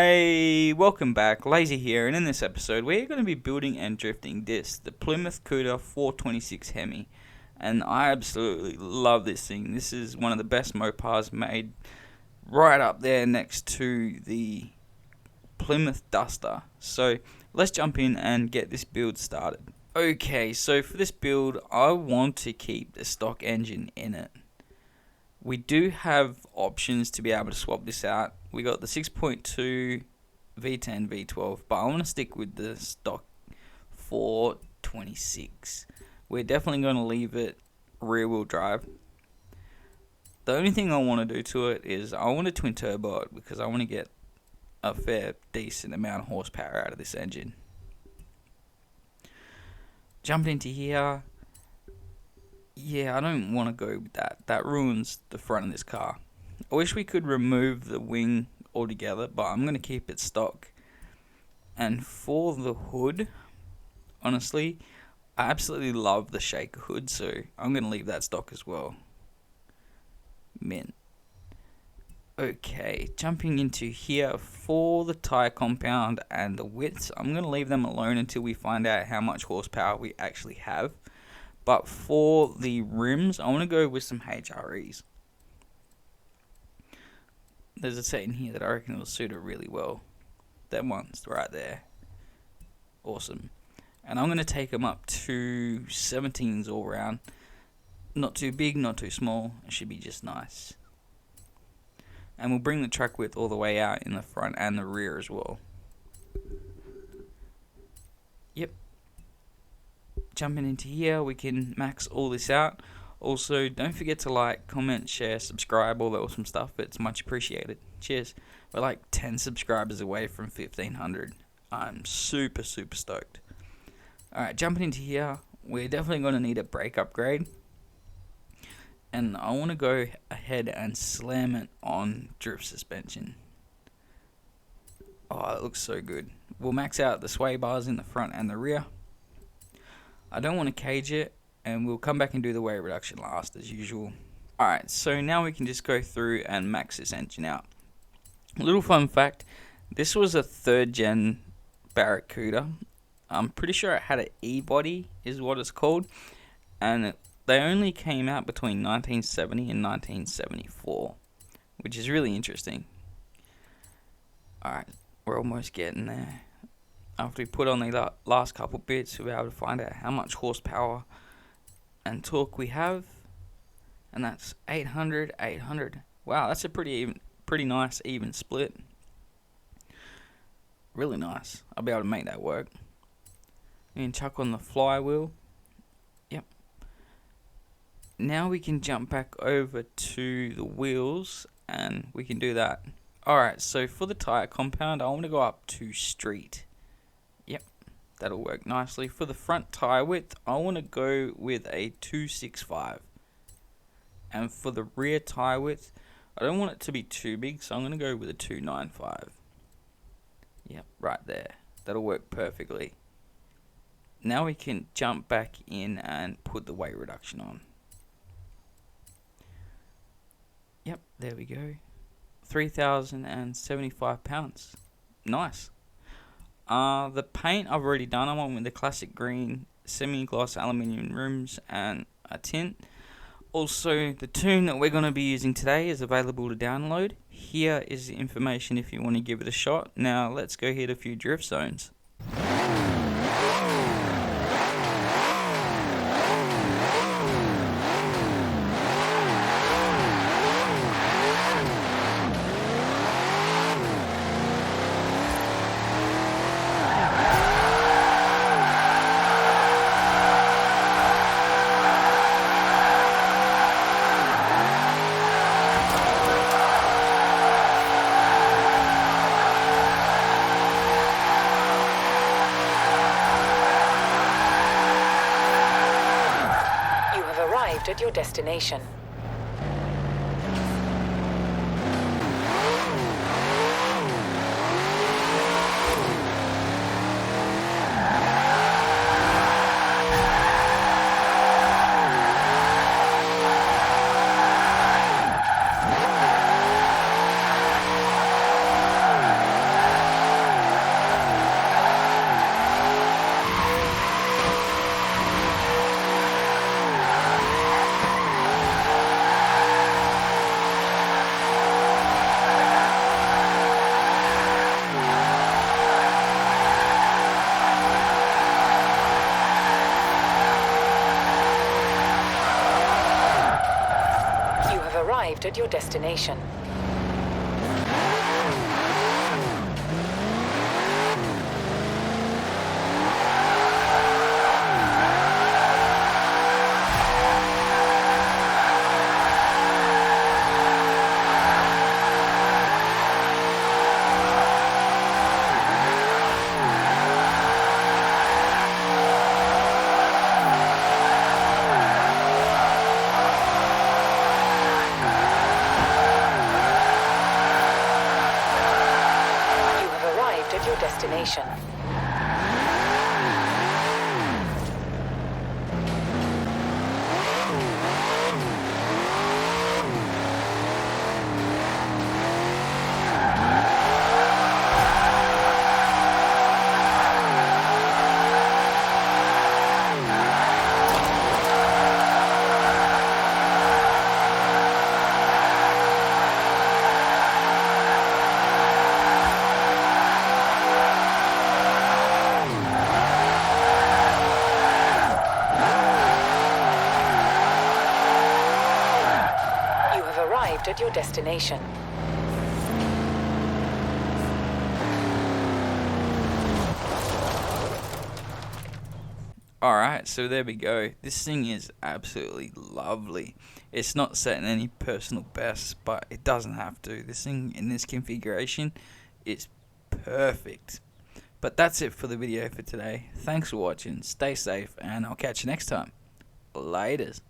Hey, welcome back, Lazy here, and in this episode we're going to be building and drifting this, the Plymouth Cuda 426 Hemi, and I absolutely love this thing. This is one of the best Mopars made, right up there next to the Plymouth Duster. So let's jump in and get this build started. Okay, so for this build I want to keep the stock engine in it. We do have options to be able to swap this out. We got the 6.2 V10 V12, but I want to stick with the stock 426. We're definitely going to leave it rear wheel drive. The only thing I want to do to it is I want to twin turbo it because I want to get a fair decent amount of horsepower out of this engine. Jumping into here. Yeah, I don't want to go with that. That ruins the front of this car. I wish we could remove the wing altogether, but I'm going to keep it stock. And for the hood, honestly, I absolutely love the shaker hood, so I'm going to leave that stock as well. Mint. Okay, jumping into here for the tyre compound and the widths, I'm going to leave them alone until we find out how much horsepower we actually have. But for the rims, I want to go with some HREs. There's a set in here that I reckon will suit it really well. That one's right there. Awesome. And I'm going to take them up to 17s all round. Not too big, not too small. It should be just nice. And we'll bring the track width all the way out in the front and the rear as well. Yep. Jumping into here, we can max all this out. Also, don't forget to like, comment, share, subscribe, all that awesome stuff. It's much appreciated. Cheers. We're like 10 subscribers away from 1,500. I'm super stoked. Alright, jumping into here, we're definitely going to need a brake upgrade. And I want to go ahead and slam it on drift suspension. Oh, it looks so good. We'll max out the sway bars in the front and the rear. I don't want to cage it, and we'll come back and do the weight reduction last as usual. Alright, so now we can just go through and max this engine out. A little fun fact, this was a 3rd gen Barrett Cuda. I'm pretty sure it had an E-body is what it's called, and they only came out between 1970 and 1974, which is really interesting. Alright, we're almost getting there. After we put on the last couple bits, we'll be able to find out how much horsepower and torque we have. And that's 800, 800. Wow, that's a pretty nice even split. Really nice. I'll be able to make that work. And chuck on the flywheel. Yep. Now we can jump back over to the wheels and we can do that. Alright, so for the tyre compound, I want to go up to street. Yep, that'll work nicely. For the front tyre width, I want to go with a 265. And for the rear tyre width, I don't want it to be too big, so I'm going to go with a 295. Yep, right there. That'll work perfectly. Now we can jump back in and put the weight reduction on. Yep, there we go. 3,075 pounds. Nice. The paint I've already done. I went with the classic green semi-gloss aluminium rims and a tint. Also, the tune that we're going to be using today is available to download. Here is the information if you want to give it a shot. Now let's go hit a few drift zones. At your destination. arrived at your destination. At your destination. At your destination. Alright, so there we go. This thing is absolutely lovely. It's not setting any personal bests, but it doesn't have to. This thing in this configuration is perfect. But that's it for the video for today. Thanks for watching, stay safe, and I'll catch you next time. Laters.